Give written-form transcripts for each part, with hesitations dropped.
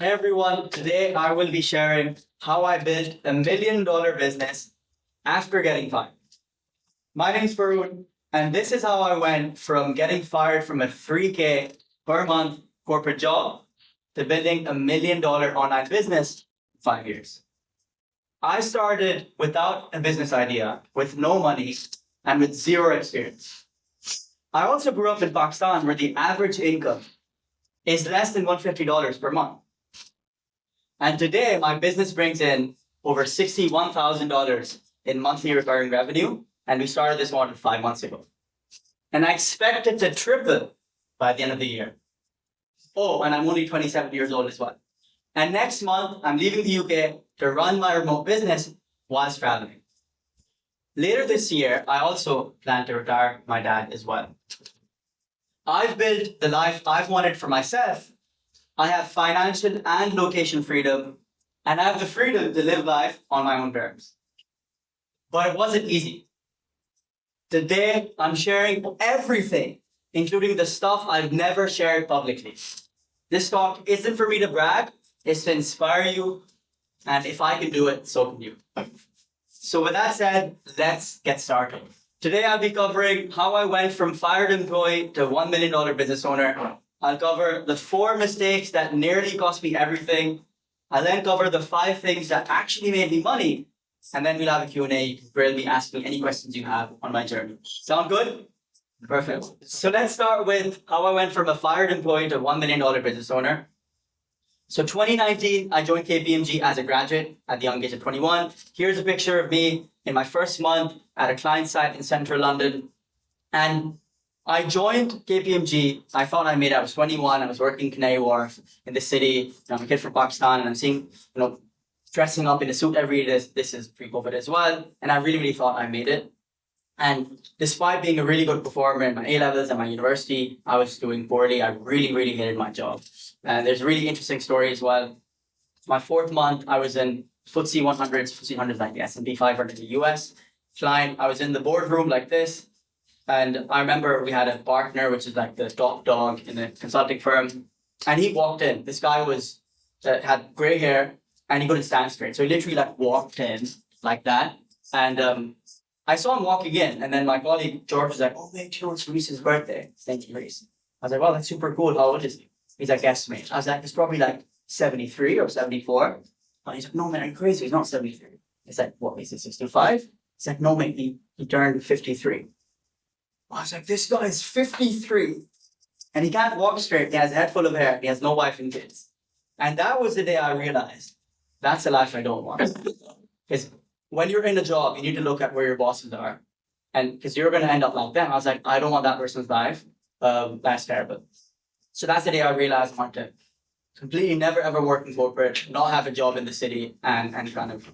Hey everyone, today I will be sharing how I built $1 million business after getting fired. My name's Varun, and this is how I went from getting fired from a 3K per month corporate job to building $1 million online business in 5 years. I started without a business idea, with no money, and with zero experience. I also grew up in Pakistan where the average income is less than $150 per month. And today, my business brings in over $61,000 in monthly recurring revenue. And we started this model 5 months ago. And I expect it to triple by the end of the year. Oh, and I'm only 27 years old as well. And next month, I'm leaving the UK to run my remote business whilst traveling. Later this year, I also plan to retire my dad as well. I've built the life I've wanted for myself. I have financial and location freedom, and I have the freedom to live life on my own terms. But it wasn't easy. Today, I'm sharing everything, including the stuff I've never shared publicly. This talk isn't for me to brag, it's to inspire you, and if I can do it, so can you. So with that said, let's get started. Today, I'll be covering how I went from fired employee to $1 million business owner. I'll cover the 4 mistakes that nearly cost me everything. I'll then cover the 5 things that actually made me money. And then we'll have a Q&A. You can really ask me any questions you have on my journey. Sound good? Perfect. So let's start with how I went from a fired employee to $1 million business owner. So 2019, I joined KPMG as a graduate at the young age of 21. Here's a picture of me in my first month at a client site in central London. And I joined KPMG. I thought I made it. I was 21. I was working in Canary Wharf in the city. I'm a kid from Pakistan, and I'm seeing, dressing up in a suit every day. This is pre-COVID as well. And I really thought I made it. And despite being a really good performer in my A-levels and my university, I was doing poorly. I really hated my job. And there's a really interesting story as well. My 4th month, I was in FTSE 100s. FTSE 100 like the S&P 500 in the US. Client, I was in the boardroom like this. And I remember we had a partner, which is like the top dog in the consulting firm. And he walked in. This guy had gray hair and he couldn't stand straight. So he literally walked in like that. And I saw him walking in. And then my colleague, George, was like, oh, wait, it's Reese's birthday. Thank you, Reese. I was like, well, that's super cool. How old is he? He's like, estimate. I was like, it's probably 73 or 74. And he's like, no, man, are you crazy? He's not 73. He's like, what, is he 65? He's like, no, mate, he turned 53. I was like, this guy is 53 and he can't walk straight. He has a head full of hair. He has no wife and kids. And that was the day I realized that's a life I don't want. Because when you're in a job, you need to look at where your bosses are. And because you're going to end up like them. I was like, I don't want that person's life. That's terrible. So that's the day I realized I want to completely never ever work in corporate, not have a job in the city, and kind of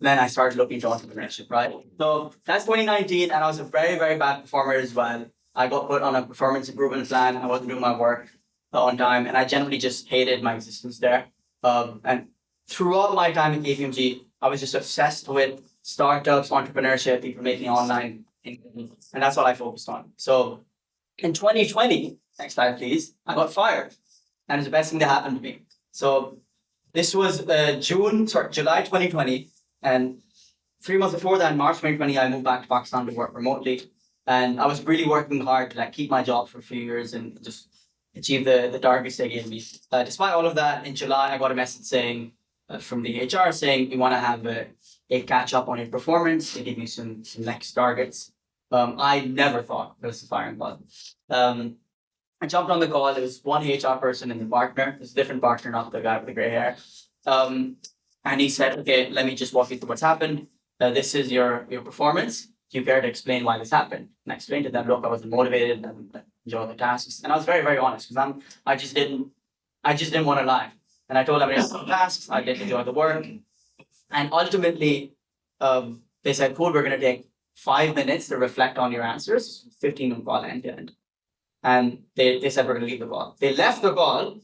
then I started looking into entrepreneurship, right? So that's 2019, and I was a very bad performer as well. I got put on a performance improvement plan. I wasn't doing my work on time, and I generally just hated my existence there. And throughout my time at KPMG, I was just obsessed with startups, entrepreneurship, people making online income, and that's what I focused on. So in 2020, next slide please, I got fired, and it's the best thing that happened to me. So this was July 2020. And 3 months before that, in March 2020, I moved back to Pakistan to work remotely. And I was really working hard to keep my job for a few years and just achieve the targets they gave me. Despite all of that, in July, I got a message saying from the HR saying, we want to have a catch up on your performance. They give you some next targets. I never thought it was a firing button. I jumped on the call. There was one HR person and the partner. It was a different partner, not the guy with the gray hair. And he said, okay, let me just walk you through what's happened. This is your performance. Do you care to explain why this happened? And I explained to them, look, I wasn't motivated and enjoyed the tasks. And I was very honest because I just didn't want to lie. And I told them I didn't the tasks, I didn't enjoy the work. And ultimately, they said, cool, we're going to take 5 minutes to reflect on your answers, 15-minute call end to end. And they said, we're going to leave the call. They left the call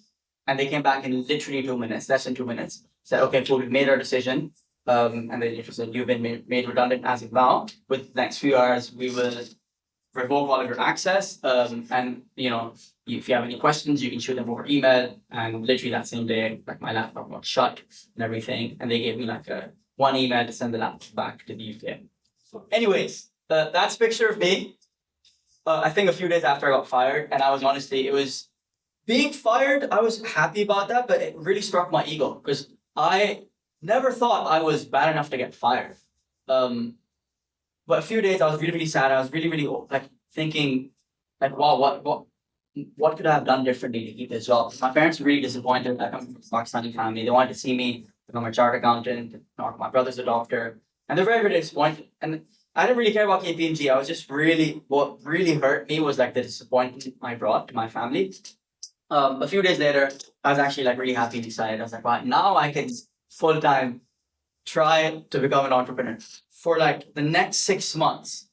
and they came back in literally 2 minutes, less than 2 minutes. Said, okay, cool, we've made our decision. And they said, you've been made redundant as of now. With the next few hours, we will revoke all of your access. And if you have any questions, you can shoot them over email. And literally that same day, like my laptop got shut and everything, and they gave me like one email to send the laptop back to the UK. Anyways, that's a picture of me. I think a few days after I got fired, and I was honestly, it was being fired. I was happy about that, but it really struck my ego because I never thought I was bad enough to get fired. But a few days I was really, really sad. I was really, really like thinking, like, wow, what could I have done differently to keep this job? My parents were really disappointed. I come from a Pakistani family. They wanted to see me become a chartered accountant. My brother's a doctor, and they're very, very disappointed. And I didn't really care about KPMG. I was just what really hurt me was like the disappointment I brought to my family. A few days later, I was actually like really happy and excited. I was like, wow, now I can full time try to become an entrepreneur. For like the next 6 months,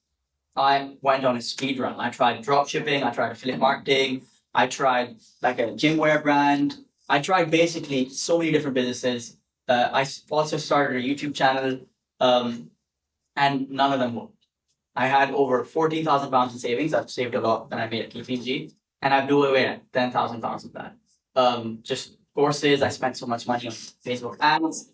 I went on a speed run. I tried drop shipping, I tried affiliate marketing, I tried like a gym wear brand. I tried basically so many different businesses. I also started a YouTube channel, and none of them worked. I had over £14,000 in savings. I've saved a lot when I made a KPMG, and I blew away at £10,000 of that. Just courses. I spent so much money on Facebook ads.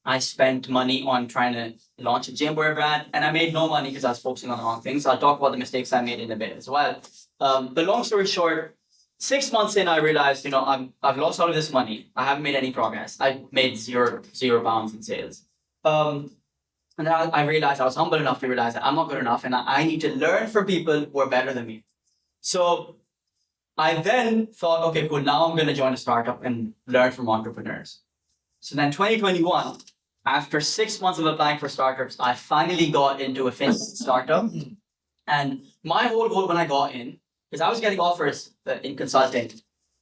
I spent money on trying to launch a gymwear brand, and I made no money because I was focusing on the wrong things. So I'll talk about the mistakes I made in a bit as well. The long story short, 6 months in, I realized, I've lost all of this money. I haven't made any progress. I made zero pounds in sales. And then I realized, I was humble enough to realize that I'm not good enough, and I need to learn from people who are better than me. So I then thought, okay, cool, now I'm going to join a startup and learn from entrepreneurs. So then 2021, after 6 months of applying for startups, I finally got into a fintech startup. And my whole goal when I got in, because I was getting offers in consulting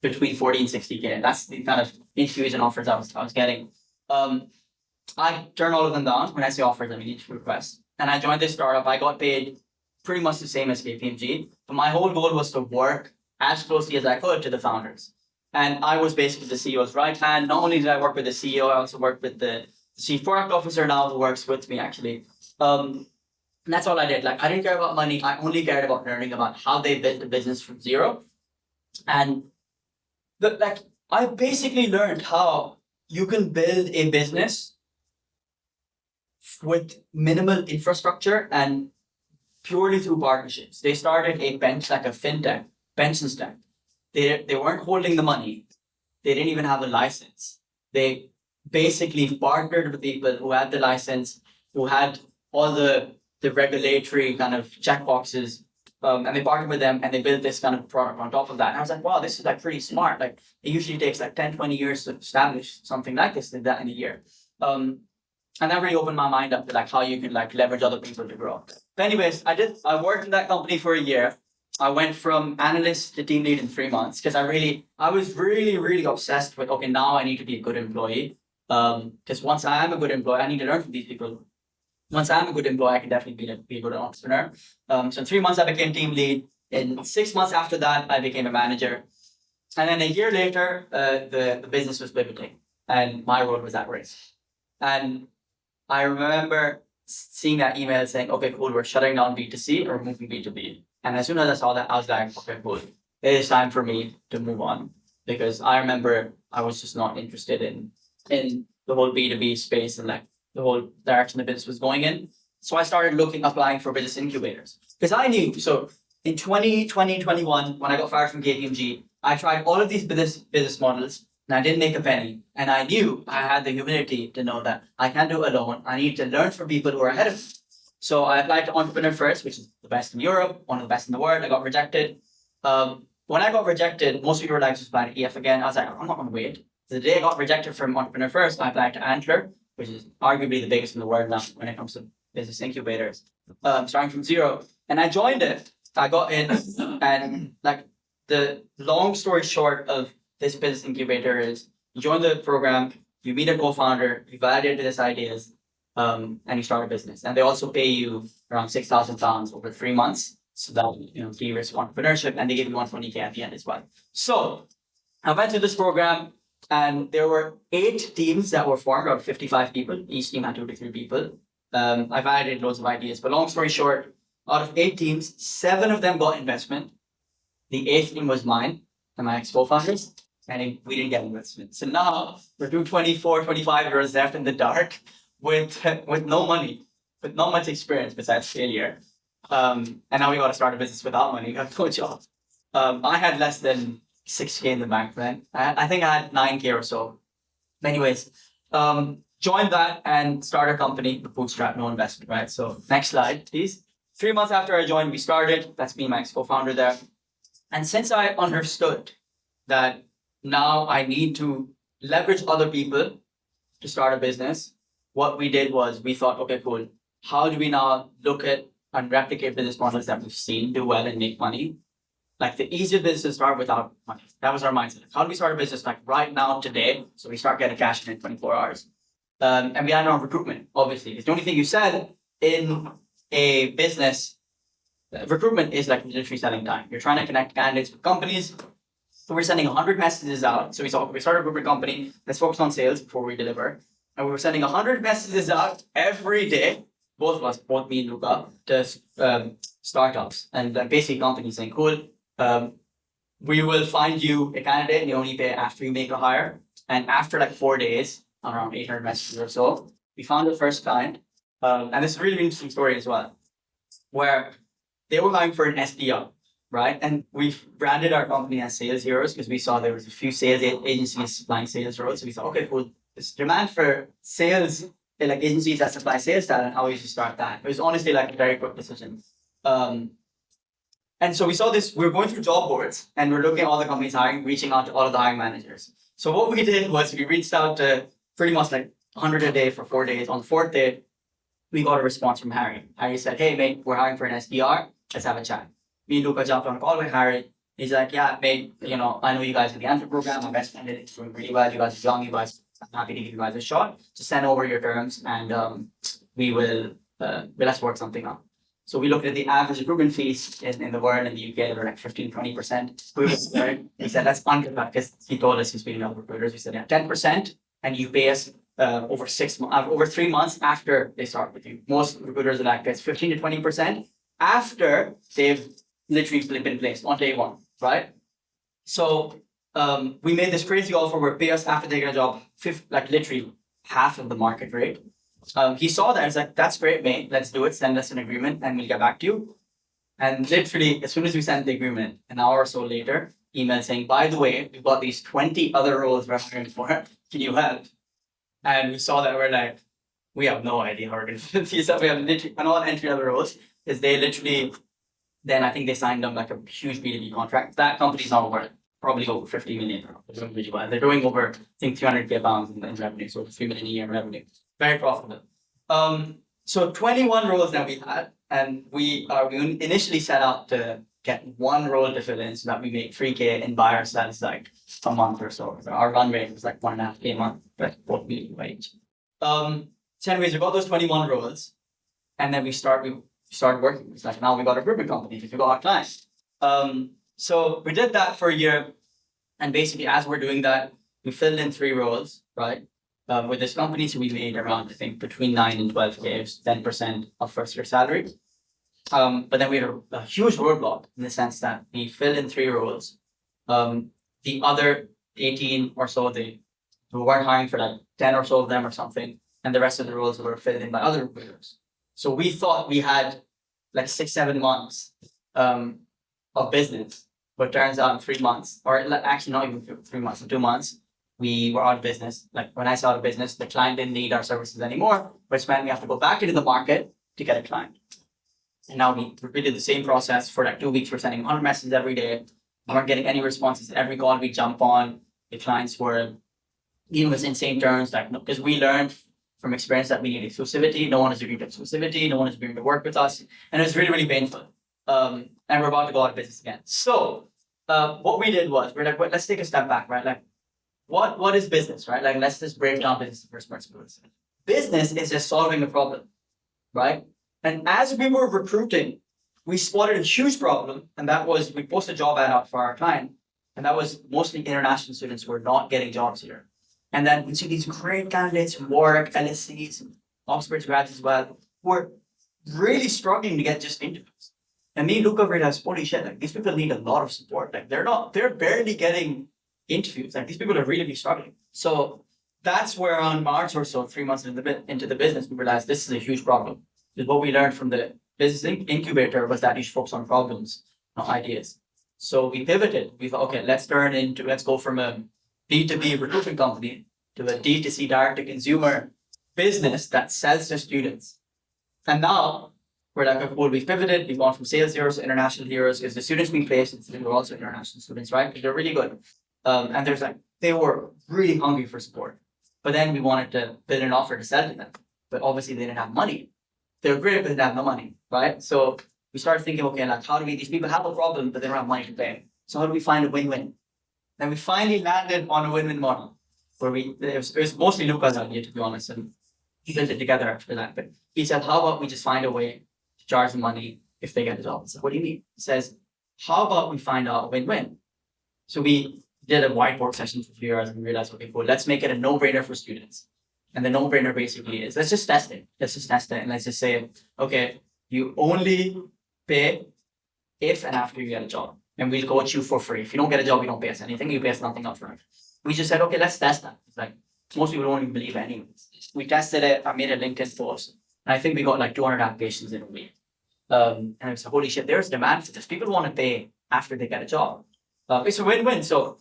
between 40 and 60K. That's the kind of interviews and offers I was getting. I turned all of them down. When I say offers, I mean interview requests. And I joined this startup. I got paid pretty much the same as KPMG. But my whole goal was to work as closely as I could to the founders. And I was basically the CEO's right hand. Not only did I work with the CEO, I also worked with the chief product officer now who works with me actually. And that's all I did. Like I didn't care about money. I only cared about learning about how they built the business from zero. And I basically learned how you can build a business with minimal infrastructure and purely through partnerships. They started a fintech pension stack. They weren't holding the money. They didn't even have a license. They basically partnered with people who had the license, who had all the regulatory kind of checkboxes, and they partnered with them and they built this kind of product on top of that. And I was like, wow, this is like pretty smart. Like it usually takes like 10, 20 years to establish something like this, did that in a year. And that really opened my mind up to like how you can like leverage other people to grow. But anyways, I worked in that company for a year. I went from analyst to team lead in 3 months because I was really, really obsessed with, okay, now I need to be a good employee. Because once I am a good employee, I need to learn from these people. Once I'm a good employee, I can definitely be a good entrepreneur. So in 3 months, I became team lead. In 6 months after that, I became a manager. And then a year later, the business was pivoting and my role was at risk. And I remember seeing that email saying, okay, cool, we're shutting down B2C or moving B2B. And as soon as I saw that, I was like, okay, cool, it is time for me to move on. Because I remember I was just not interested in the whole B2B space and like the whole direction the business was going in. So I started applying for business incubators. Because I knew, so in 2021, when I got fired from KPMG, I tried all of these business models and I didn't make a penny. And I knew I had the humility to know that I can't do it alone. I need to learn from people who are ahead of me. So I applied to Entrepreneur First, which is the best in Europe, one of the best in the world. I got rejected. When I got rejected, most people were like, just apply to EF again. I was like, I'm not going to wait. So the day I got rejected from Entrepreneur First, I applied to Antler, which is arguably the biggest in the world now when it comes to business incubators, starting from zero. And I joined it. I got in, and like the long story short of this business incubator is you join the program, you meet a co-founder, you validate his ideas, and you start a business. And they also pay you around £6,000 over 3 months. So that, de-risk entrepreneurship, and they give you 120K at the end as well. So I went through this program and there were 8 teams that were formed out of 55 people. Each team had 2 to 3 people. I validated loads of ideas, but long story short, Out of 8 teams, 7 of them got investment. The 8th team was mine and my ex-co-founders, and we didn't get investment. So now we're 24, 25 years left in the dark with no money, with not much experience besides failure. And now we got to start a business without money. We have no job. I had less than 6K in the bank then. I think I had 9K or so. Anyways, joined that and started a company with bootstrap, no investment, right? So next slide, please. 3 months after I joined, we started. That's me, my ex-co-founder there. And since I understood that now I need to leverage other people to start a business, what we did was we thought, okay, cool. How do we now look at and replicate business models that we've seen do well and make money? Like the easiest business to start without money. That was our mindset. How do we start a business like right now, today? So we start getting cash in 24 hours. And we had on recruitment, obviously. It's the only thing you said in a business. Recruitment is like literally selling time. You're trying to connect candidates with companies. So we're sending 100 messages out. So we started a recruitment company. Let's focus on sales before we deliver. And we were sending 100 messages out every day. Both of us, both me and Luca, to startups and basically companies saying, cool, we will find you a candidate and you only pay after you make a hire. And after like 4 days, around 800 messages or so, we found the first client. And this is a really interesting story as well, where they were hiring for an SDR, right? And we've branded our company as Sales Heroes because we saw there was a few sales agencies supplying sales roles. So we thought, okay, cool, this demand for sales, like agencies that supply sales talent, how we should start that. It was honestly like a very quick decision. And so we saw this, we were going through job boards and we're looking at all the companies hiring, reaching out to all of the hiring managers. So what we did was we reached out to pretty much like 100 a day for 4 days. On the 4th day, we got a response from Harry. Harry said, hey, mate, we're hiring for an SDR. Let's have a chat. Me and Luca jumped on a call with Harry. He's like, yeah, mate, I know you guys in the answer program. My best friend is doing really well. You guys are young. You guys, I'm happy to give you guys a shot. Just send over your terms and we will, let's work something out. So we looked at the average recruitment fees in the world, in the UK, they were like 15-20%. He said, let's undercut, because he told us he's being recruiters. We said, yeah, 10%, and you pay us over 3 months after they start with you. Most recruiters are like, it's 15-20% after they've literally been placed on day one, right? So we made this crazy offer where pay us after they get a job, like literally half of the market rate. He saw that and was like, that's great, mate. Let's do it. Send us an agreement and we'll get back to you. And literally, as soon as we sent the agreement, an hour or so later, email saying, by the way, we've got these 20 other roles we're hiring for. Can you help? And we saw that we're like, we have no idea how we're going to fit these up. We have literally, and all entry level roles is they literally, then I think they signed them like a huge B2B contract. That company's now worth probably over 50 million. They're doing over, I think, 300K pounds in revenue, so 3 million a year in revenue. Very profitable. So 21 roles that we had, and we initially set out to get one role to fill in so that we make 3K and buy ourselves like a month or so. So our run rate was like 1.5K a month, like 4 million wage. So anyways, we got those 21 roles, and then we started working. It's like now we got a recruitment company because we got our clients. So we did that for a year, and basically as we're doing that, we filled in 3 roles, right? With this company, so we made around, I think, between 9 and 12K, 10% of first year salary. But then we had a huge roadblock in the sense that we filled in 3 roles. The other 18 or so, we weren't hiring for like 10 or so of them or something, and the rest of the roles were filled in by other recruiters. So we thought we had like 6-7 months of business, but turns out in 3 months, or actually not even 3 months, in 2 months, we were out of business. Like when I saw out of business, the client didn't need our services anymore, which meant we have to go back into the market to get a client. And now we repeated the same process for like 2 weeks. We're sending 100 messages every day. We weren't getting any responses. Every call we jump on, the clients were giving us insane terms, like, because we learned from experience that we need exclusivity. No one is agreeing to exclusivity. No one is agreeing to work with us. And it was really, really painful. And we're about to go out of business again. So what we did was, we're like, well, let's take a step back, right? Like, what is business, right? Like, let's just break down business to first principles. Business is just solving a problem, right? And as we were recruiting, we spotted a huge problem, and that was we posted a job ad out for our client, and that was mostly international students who were not getting jobs here. And then we see these great candidates from Warwick, LSEs, Oxford grads as well, who were really struggling to get just interviews. And me look over it as holy shit, like these people need a lot of support. Like they're barely getting interviews. Like these people are really struggling. So that's where on March or so, 3 months into the business, we realized this is a huge problem. Because what we learned from the business incubator was that you should focus on problems, not ideas. So we pivoted. We thought, okay, let's go from a B2B recruitment company to a D2C direct to consumer business that sells to students. And now we're like, okay, cool, we've pivoted, we've gone from sales heroes to international heroes because the students we placed were also international students, right? Because they're really good. And there's like, they were really hungry for support. But then we wanted to build an offer to sell to them. But obviously they didn't have money. They were great, but they didn't have no money, right? So we started thinking, okay, like how do these people have a problem, but they don't have money to pay. So how do we find a win-win? And we finally landed on a win-win model where it was mostly Luca's idea, to be honest, and he built it together after that. But he said, how about we just find a way to charge them money if they get a job? So what do you mean? He says, how about we find out a win-win? So we did a whiteboard session for 3 hours and we realized, okay, cool, let's make it a no-brainer for students. And the no-brainer basically is, let's just test it. Let's just test it and let's just say, okay, you only pay if and after you get a job. And we'll coach you for free. If you don't get a job, you don't pay us anything. You pay us nothing upfront. We just said, okay, let's test that. It's like, most people don't even believe it anyways. We tested it. I made a LinkedIn post. And I think we got like 200 applications in a week. And I was like, holy shit, there's demand for this. People want to pay after they get a job. It's a win-win. So,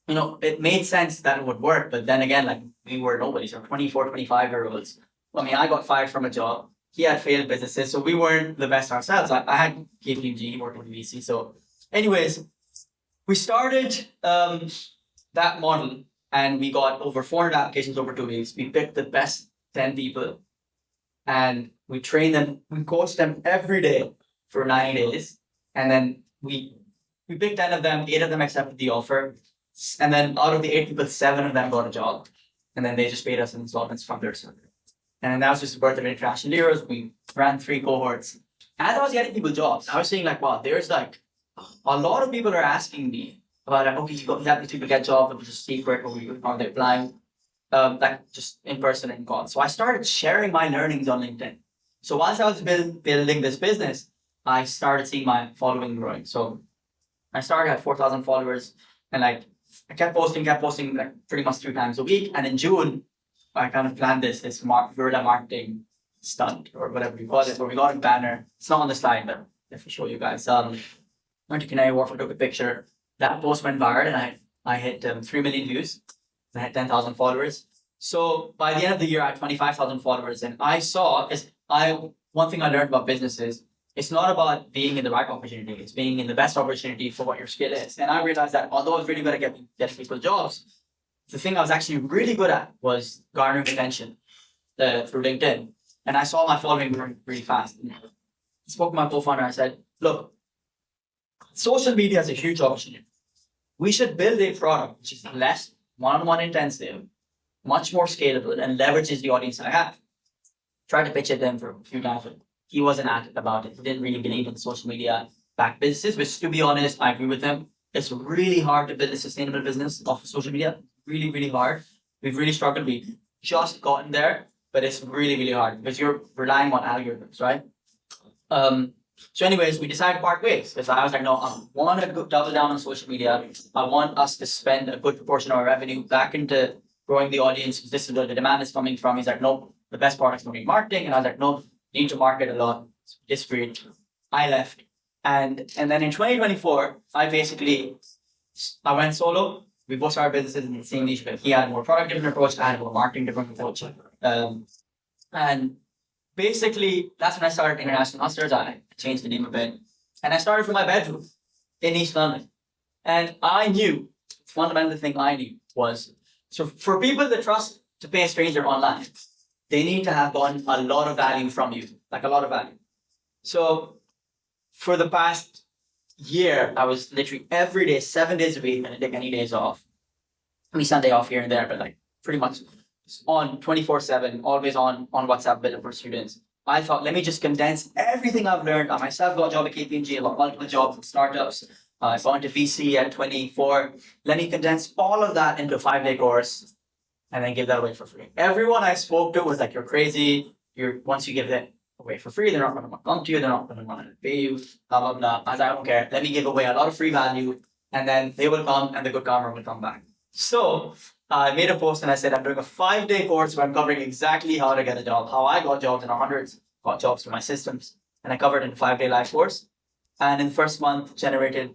it made sense that it would work. But then again, like we were nobodies, or 24, 25-year-olds. I mean, I got fired from a job. He had failed businesses. So we weren't the best ourselves. I had KPMG, working with VC. So anyways, we started that model and we got over 400 applications over 2 weeks. We picked the best 10 people and we trained them. We coached them every day for 90 days. And then we picked 10 of them, 8 of them accepted the offer. And then out of the 8 people, 7 of them got a job. And then they just paid us in installments from their salary. And that was just the birth of International Heroes. We ran 3 cohorts. As I was getting people jobs, I was saying like, wow, there's like, a lot of people are asking me about, like, okay, you have these people get jobs, it was just secret, or they're applying, like just in person and calls. So I started sharing my learnings on LinkedIn. So once I was building this business, I started seeing my following growing. So I started at 4,000 followers and like, I kept posting like pretty much 3 times a week. And in June, I kind of planned this guerrilla marketing stunt or whatever you call it, where we got a banner. It's not on the slide, but let me show you guys. Went to Canary Wharf, I took a picture. That post went viral and I hit 3 million views. I had 10,000 followers. So by the end of the year, I had 25,000 followers. And one thing I learned about business is it's not about being in the right opportunity. It's being in the best opportunity for what your skill is. And I realized that although I was really good at getting people jobs, the thing I was actually really good at was garnering attention through LinkedIn. And I saw my following growing really fast. And I spoke to my co-founder. I said, look, social media is a huge opportunity. We should build a product which is less one-on-one intensive, much more scalable, and leverages the audience I have. Tried to pitch it to him for a few times, but he wasn't at it about it. He didn't really believe in social media backed businesses, which to be honest, I agree with him. It's really hard to build a sustainable business off of social media. Really, really hard. We've really struggled. We've just gotten there, but it's really, really hard because you're relying on algorithms, right? So anyways, we decided to part ways because I was like, no, I want to double down on social media. I want us to spend a good proportion of our revenue back into growing the audience because this is where the demand is coming from. He's like, no, the best product is going to be marketing. And I was like, no, you need to market a lot. So disagreed. I left. And then in 2024, I went solo. We both started businesses in the same niche, but he had a more product different approach, I had a more marketing different approach. And basically, that's when I started International Hustlers. I changed the name a bit. And I started from my bedroom in East London. And I knew, the fundamental thing I knew was, so for people that trust to pay a stranger online, they need to have gotten a lot of value from you, like a lot of value. So for the past year, I was literally every day, 7 days a week, and I didn't take any days off. I mean, Sunday off here and there, but like pretty much on 24/7, always on WhatsApp building for students. I thought, let me just condense everything I've learned. I myself got a job at KPMG, I got multiple jobs at startups. I got into VC at 24. Let me condense all of that into a 5-day course and then give that away for free. Everyone I spoke to was like, you're crazy. Once you give it away for free. They're not going to come to you. They're not going to want to pay you, blah, blah, blah. I was like, I don't care. Let me give away a lot of free value and then they will come and the good karma will come back. So I made a post and I said, I'm doing a 5-day course where I'm covering exactly how to get a job, how I got jobs in hundreds, got jobs through my systems. And I covered in a 5-day live course. And in the first month generated,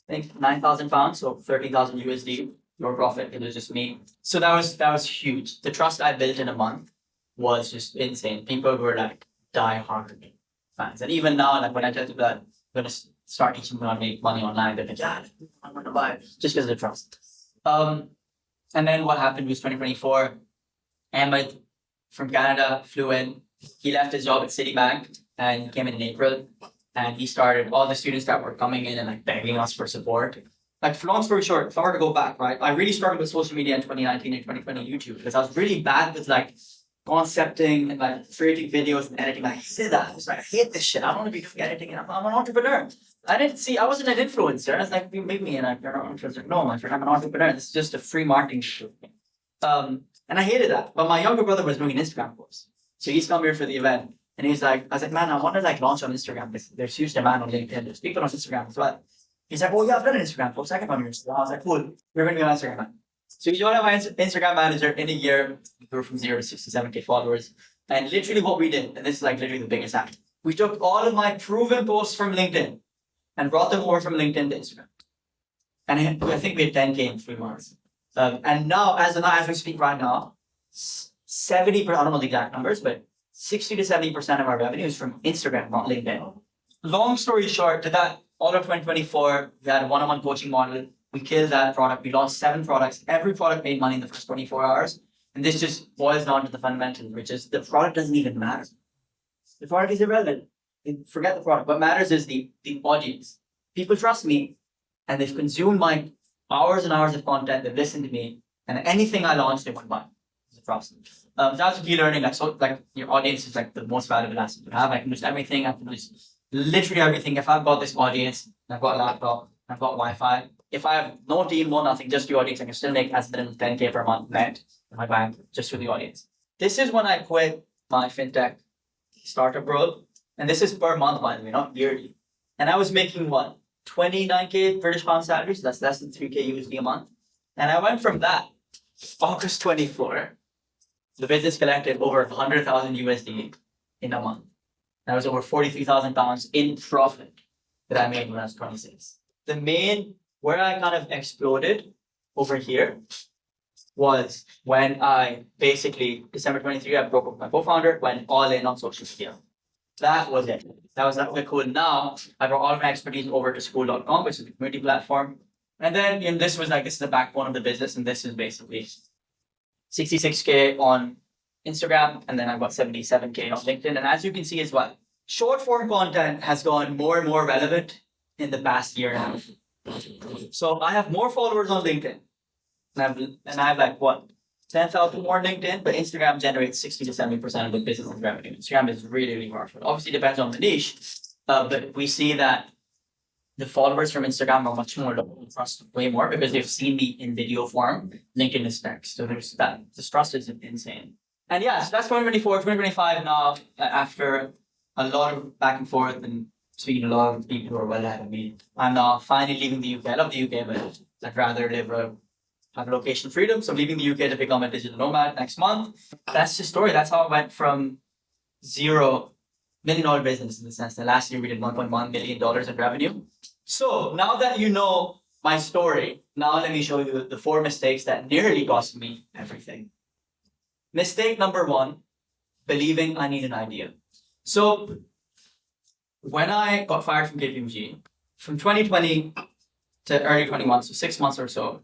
I think, £9,000, so 30,000 USD, your profit. It was just me. So that was huge. The trust I built in a month was just insane. People were like die-hard fans. And even now, like when I tell people that I'm going to start teaching them how to make money online, they're like, yeah, I'm going to buy it just because of the trust. And then what happened was 2024, Ahmed from Canada flew in. He left his job at Citibank and he came in April. And he started all the students that were coming in and like begging us for support. Like, for long story short, if I were to go back, right, I really struggled with social media in 2019 and 2020 YouTube because I was really bad with like concepting and like creating videos and editing. I hated that. I was like, I hate this shit. I don't want to be doing editing. I'm an entrepreneur. I wasn't an influencer. I was like, you made me and you're not an influencer. No, my friend, I'm an entrepreneur. This is just a free marketing show. And I hated that. But my younger brother was doing an Instagram course. So he's come here for the event. And he's like, I was like, man, I want to like launch on Instagram. There's huge demand on LinkedIn. There's people on Instagram as well. He's like, oh yeah, I've done an Instagram post. I can run your Instagram. I was like, cool. You're going to be my Instagram man. So he joined my Instagram manager in a year. We grew from 0 to 67K followers. And literally what we did, and this is like literally the biggest act, we took all of my proven posts from LinkedIn and brought them over from LinkedIn to Instagram. And I think we had 10K in 3 months. And now, as we speak right now, 70%, I don't know the exact numbers, but 60 to 70% of our revenue is from Instagram, not LinkedIn. Long story short, to that, all of 2024, we had a one-on-one coaching model. We killed that product. We launched 7 products. Every product made money in the first 24 hours. And this just boils down to the fundamentals, which is the product doesn't even matter. The product is irrelevant. Forget the product. What matters is the audience. People trust me and they've consumed my hours and hours of content. They've listened to me. And anything I launch, they want to buy. It's a trust. That's a key learning. Like your audience is like the most valuable asset you have. I can use everything. I can use literally everything. If I've got this audience, I've got a laptop, I've got Wi-Fi. If I have no team, no nothing, just the audience, I can still make as little as 10K per month net in my bank just with the audience. This is when I quit my fintech startup role. And this is per month, by the way, not yearly. And I was making what? 29K British pound salary. So that's less than 3K USD a month. And I went from that, August 24, the business collected over 100,000 USD in a month. That was over 43,000 pounds in profit that I made when I was 26. Where I kind of exploded over here was when I basically, December 23, I broke up with my co-founder, went all in on social media. That was it. That was like, okay, cool. Now I brought all of my expertise over to school.com, which is a community platform. And then this is the backbone of the business. And this is basically 66K on Instagram. And then I've got 77K on LinkedIn. And as you can see as well, short form content has gone more and more relevant in the past year and a half. So I have more followers on LinkedIn. And I have like what? 10,000 more on LinkedIn, but Instagram generates 60 to 70% of the business revenue. Instagram is really, really powerful. Obviously, it depends on the niche, but we see that the followers from Instagram are much more local, trust way more because they've seen me in video form. LinkedIn is next. So there's that. This trust is insane. And yeah, so that's 2024, 2025 now, after a lot of back and forth and speaking to a lot of people who are well ahead of me. I'm now finally leaving the UK. I love the UK, but I'd rather have location freedom. So I'm leaving the UK to become a digital nomad next month. That's the story. That's how I went from $0 million business in the sense that last year we did $1.1 million in revenue. So now that you know my story, now let me show you the 4 mistakes that nearly cost me everything. Mistake number 1, believing I need an idea. So when I got fired from KPMG, from 2020 to early 21, so 6 months or so,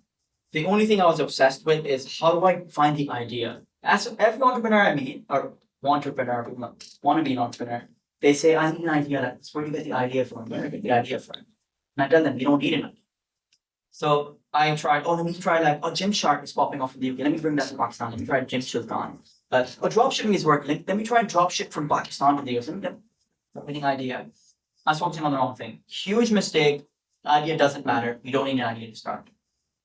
the only thing I was obsessed with is how do I find the idea? As every entrepreneur I meet, or want to be an entrepreneur, they say, I need an idea. Like, where do you get the idea from? Where do you get the idea from? And I tell them, you don't need an idea. So I tried, let me try Gymshark is popping off in the UK. Let me bring that to Pakistan. Let me try Gymshark. Dropshipping is working. Let me try dropship from Pakistan to the US. Winning idea. I was focusing on the wrong thing. Huge mistake. The idea doesn't matter. You don't need an idea to start.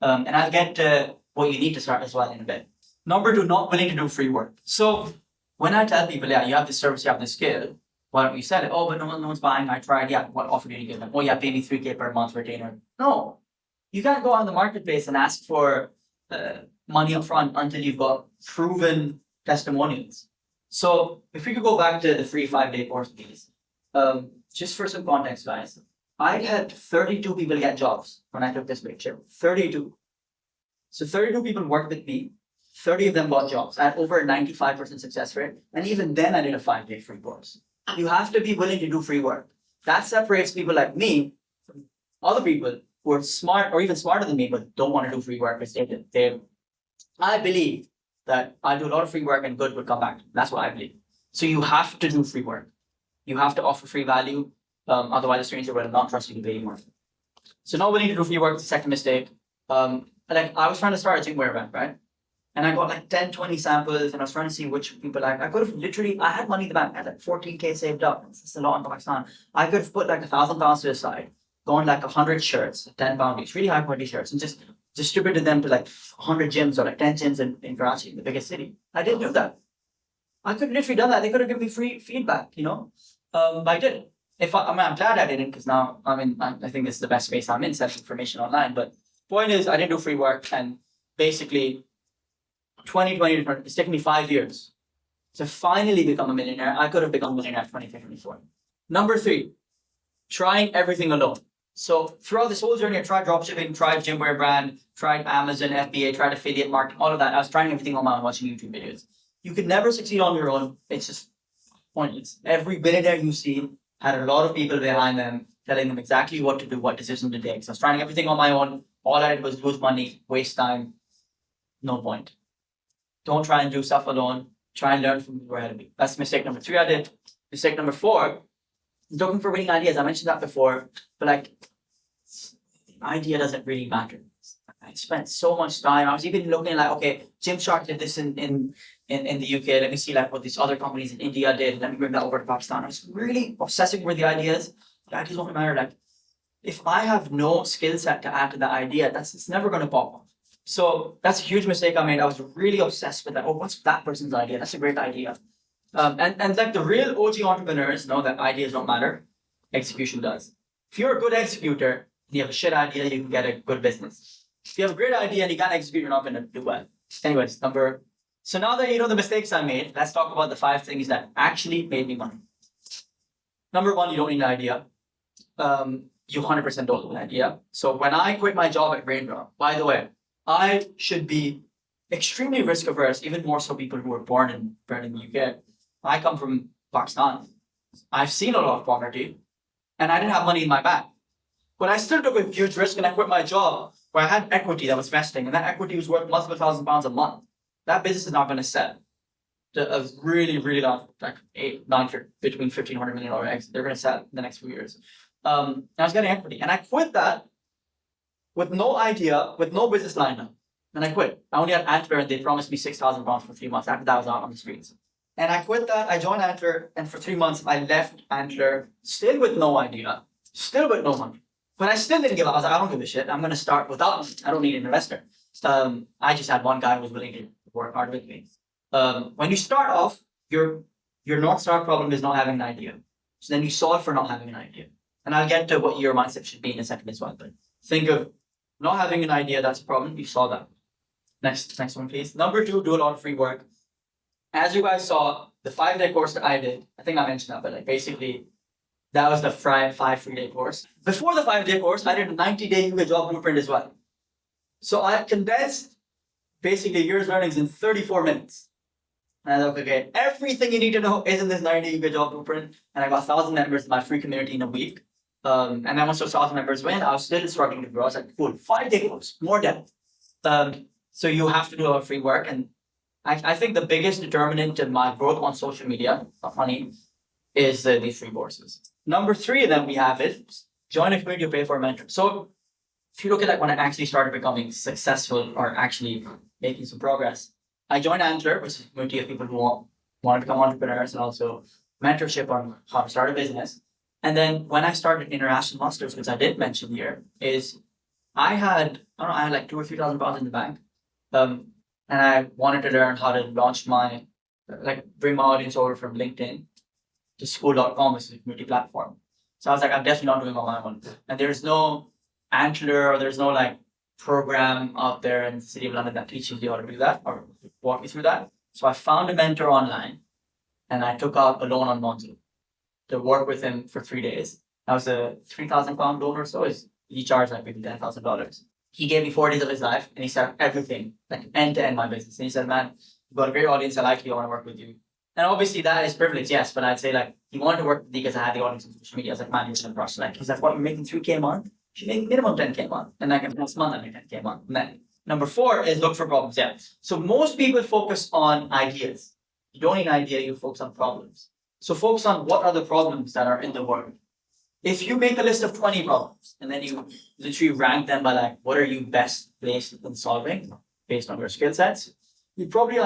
And I'll get to what you need to start as well in a bit. Number 2, not willing to do free work. So when I tell people, yeah, you have this service, you have this skill, Why don't you sell it? Oh, but no one's buying. I tried. Yeah, what offer did you give them? Oh, yeah, pay me 3K per month retainer. No, you can't go on the marketplace and ask for money up front until you've got proven testimonials. So if we could go back to the free 5-day course, please. Just for some context, guys, I had 32 people get jobs when I took this picture. 32. So 32 people worked with me. 30 of them got jobs. I had over a 95% success rate. And even then, I did a 5-day free course. You have to be willing to do free work. That separates people like me from other people who are smart or even smarter than me, but don't want to do free work because I believe that I do a lot of free work and good would come back. That's what I believe. So you have to do free work. You have to offer free value. Otherwise, a stranger will not trust you to pay you more. So not willing to do free work is the second mistake. Like I was trying to start a gym wear brand, right? And I got like 10, 20 samples and I was trying to see which people like. I could have literally, I had money in the bank. I had like 14K saved up. It's a lot in Pakistan. I could have put like £1,000 to the side, gone like 100 shirts, £10 each, really high quality shirts, and just distributed them to like 100 gyms or like 10 gyms in Karachi, the biggest city. I didn't do that. I could have literally done that. They could have given me free feedback, but I didn't. I'm glad I didn't because now I think this is the best space I'm in, selling information online. But point is, I didn't do free work, and basically 2020 to 20, it's taken me 5 years to finally become a millionaire. I could have become a millionaire at 2024. Number 3, trying everything alone. So throughout this whole journey, I tried dropshipping, tried gymwear brand, tried Amazon, FBA, tried affiliate marketing, all of that. I was trying everything on my own, watching YouTube videos. You could never succeed on your own. It's just pointless. Every billionaire you see had a lot of people behind them telling them exactly what to do, what decision to take. So I was trying everything on my own. All I did was lose money, waste time. No point. Don't try and do stuff alone. Try and learn from people ahead of me. That's mistake number 3 I did. Mistake number 4, looking for winning ideas. I mentioned that before, but like, idea doesn't really matter. I spent so much time. I was even looking like, okay, Gymshark did this in the UK. Let me see like what these other companies in India did. Let me bring that over to Pakistan. I was really obsessing with the ideas. The ideas don't matter. Like, if I have no skill set to add to the idea, it's never going to pop off. So that's a huge mistake I made. I was really obsessed with that. Oh, what's that person's idea? That's a great idea. And like the real OG entrepreneurs know that ideas don't matter. Execution does. If you're a good executor and you have a shit idea, you can get a good business. If you have a great idea and you can't execute, you're not going to do well. Anyways, so now that you know the mistakes I made, let's talk about the 5 things that actually made me money. Number 1, you don't need an idea. You 100% don't need an idea. So when I quit my job at Raindrop, by the way, I should be extremely risk averse, even more so people who were born and bred in the UK. I come from Pakistan. I've seen a lot of poverty and I didn't have money in my bank. But I still took a huge risk and I quit my job where I had equity that was vesting and that equity was worth multiple £1,000s a month. That business is not going to sell. A really, really large, like 8, 9, between $1,500 million exit. They're going to sell in the next few years. I was getting equity and I quit that with no idea, with no business lined up. And I quit. I only had Antler and they promised me £6,000 for 3 months. After that, I was out on the streets. And I quit that. I joined Antler and for 3 months, I left Antler still with no idea, still with no money. But I still didn't give up. I was like, I don't give a shit. I'm going to start without money. I don't need an investor. I just had one guy who was willing to work hard with me. When you start off, your North Star problem is not having an idea. So then you solve for not having an idea. And I'll get to what your mindset should be in a second as well. But think of not having an idea, that's a problem. You solve that. Next one, please. Number 2, do a lot of free work. As you guys saw, the 5-day course that I did, I think I mentioned that, but like basically, that was the 5 free-day course. Before the 5-day course, I did a 90-day UK job blueprint as well. So I condensed basically a year's learnings in 34 minutes. And I thought, okay, everything you need to know is in this 90-day UK job blueprint. And I got 1,000 members in my free community in a week. And then once those 1,000 members went, I was still struggling to grow. I was like, cool, 5-day course, more depth. So you have to do a lot of free work. And I think the biggest determinant of my growth on social media, not money, is these free courses. Number 3 then we have is join a community or pay for a mentor. So if you look at like when I actually started becoming successful or actually making some progress, I joined Antler, which is a community of people who want to become entrepreneurs and also mentorship on how to start a business. And then when I started International Masters, which I did mention here, is I had like £2,000 or £3,000 in the bank. And I wanted to learn how to launch bring my audience over from LinkedIn to school.com, which is a community platform. So I was like, I'm definitely not doing it on my own. And there's no Antler or there's no like program out there in the city of London that teaches you how to do that or walk you through that. So I found a mentor online and I took out a loan on Monzo to work with him for 3 days. That was a £3,000 loan or so. He charged like maybe $10,000. He gave me 4 days of his life and he started everything, like end to end my business. And he said, man, you've got a great audience. I like you. I want to work with you. And obviously that is privilege, yes. But I'd say like he wanted to work with me because I had the audience on social media. I was like, man, you're in the process. Like he's like, what, you're making 3K a month? You make minimum 10K a month. And like next month I make 10K a month. And then number 4 is look for problems. Yeah. So most people focus on ideas. You don't need an idea, you focus on problems. So focus on what are the problems that are in the world. If you make a list of 20 problems and then you literally rank them by like what are you best placed in solving based on your skill sets, you probably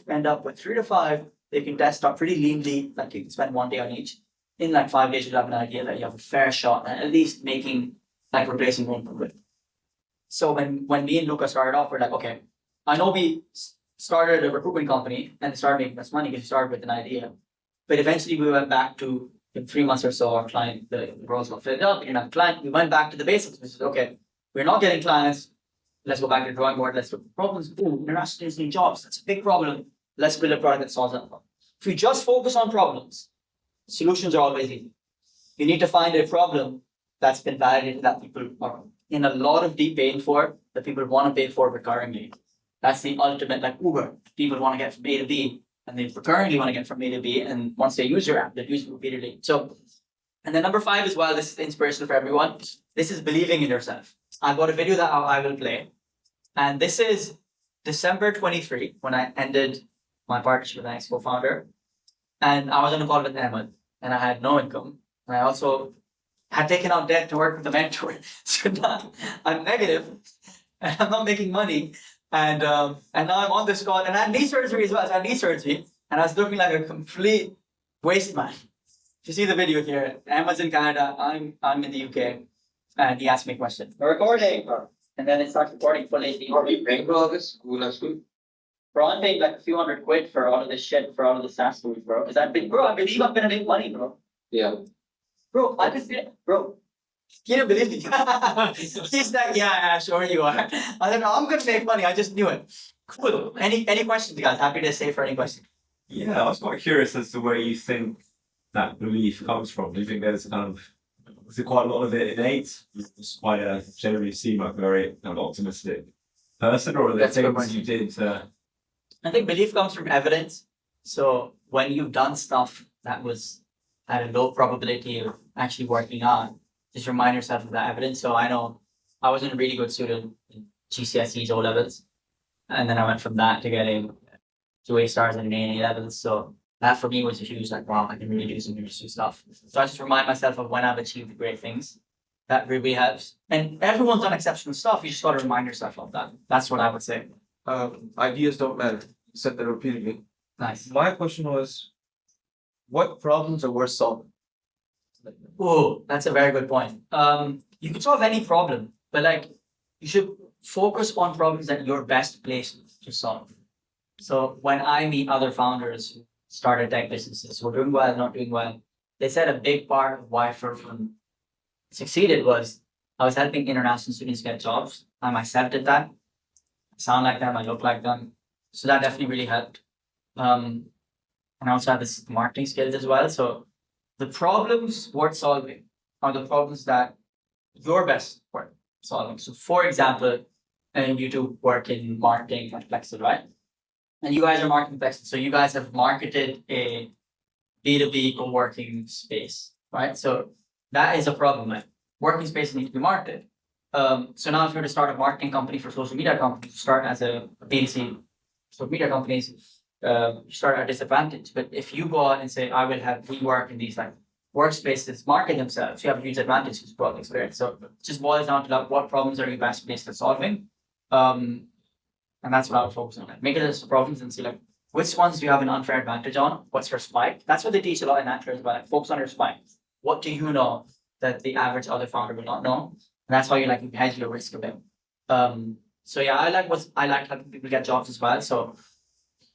end up with 3 to 5 that you can test out pretty leanly, like you can spend 1 day on each. In like 5 days, you'll have an idea that you have a fair shot at least making like replacing one with. So when me and Luca started off, we're like, okay, I know we started a recruitment company and started making us money because we started with an idea. But eventually we went back to in 3 months or so, our client, the roles got filled up, we didn't have a client. We went back to the basics, which is okay, we're not getting clients. Let's go back to the drawing board. Let's look at problems. Boom, international students need jobs. That's a big problem. Let's build a product that solves that problem. If you just focus on problems, solutions are always easy. You need to find a problem that's been validated that people are in a lot of deep pain for, that people want to pay for recurringly. That's the ultimate, like Uber. People want to get from A to B, and they recurringly want to get from A to B. And once they use your app, they use it repeatedly. So, and then number 5 as well, this is inspirational for everyone. This is believing in yourself. I've got a video that I will play. And this is December 23, when I ended my partnership with my ex-co-founder. And I was on a call with Ahmed, and I had no income. And I also had taken out debt to work with a mentor. So now I'm negative, and I'm not making money. And now I'm on this call, and I had knee surgery as well. So I had knee surgery, and I was looking like a complete waste man. If you see the video here, Emma's in Canada, I'm in the UK, and he asked me a question. We're recording, and then it starts recording fully. Are we paying for all this school? Bro, I'm paying like a few $100 for all of this shit, for all of the SaaS tools, bro. Because I believe I'm gonna make money, bro. Yeah. Bro, bro. Can you believe it? He's like, yeah, sure you are. I said, no, I'm gonna make money. I just knew it. Cool. Any questions, guys? Happy to stay for any questions. Yeah, I was quite curious as to where you think that belief comes from. Do you think there's is it quite a lot of it innate? It's quite generally seem like a very optimistic person, or are there things you did to... I think belief comes from evidence. So when you've done stuff that was at a low probability of actually working out, just remind yourself of that evidence. So I know I wasn't a really good student in GCSEs, O levels, and then I went from that to getting 2 A stars and an A levels. So that for me was a huge like, wow, I can really do some interesting stuff. So I just remind myself of when I've achieved great things. That really helps. And everyone's done exceptional stuff. You just got to remind yourself of that. That's what I would say. Ideas don't matter. You said that repeatedly. Nice. My question was, what problems are worth solving? Oh, that's a very good point. You could solve any problem, but like you should focus on problems that you're best placed to solve. So when I meet other founders who started tech businesses who are doing well, not doing well, they said a big part of why Furfun succeeded was I was helping international students get jobs. I myself did that. I sound like them, I look like them. So that definitely really helped. And I also had this marketing skills as well. So the problems worth solving are the problems that you're best for solving. So for example, and you two work in marketing at Plexel, right? And you guys are marketing Plexel. So you guys have marketed a B2B co-working space, right? So that is a problem. Like working spaces need to be marketed. So now if you were to start a marketing company for social media companies, start as a B2C social media companies, you start at a disadvantage. But if you go out and say, I will have we work in these like workspaces market themselves, you have a huge advantage because broad experience. So it just boils down to like, what problems are you best placed at solving? And that's what I would focus on. Like, make a list of problems and see like which ones do you have an unfair advantage on? What's your spike? That's what they teach a lot in Antler as well. Like, focus on your spike. What do you know that the average other founder will not know? And that's how you like hedge your risk a bit. So yeah, I like helping people get jobs as well. So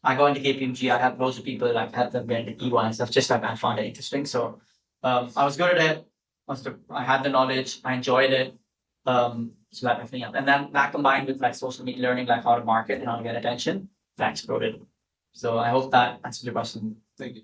I got into KPMG. I had loads of people like help them get into EY and stuff. Just like I found it interesting. So I was good at it. I had the knowledge. I enjoyed it. So that everything else, and then that combined with like social media learning, like how to market and how to get attention, that exploded. So I hope that answers your question. Thank you.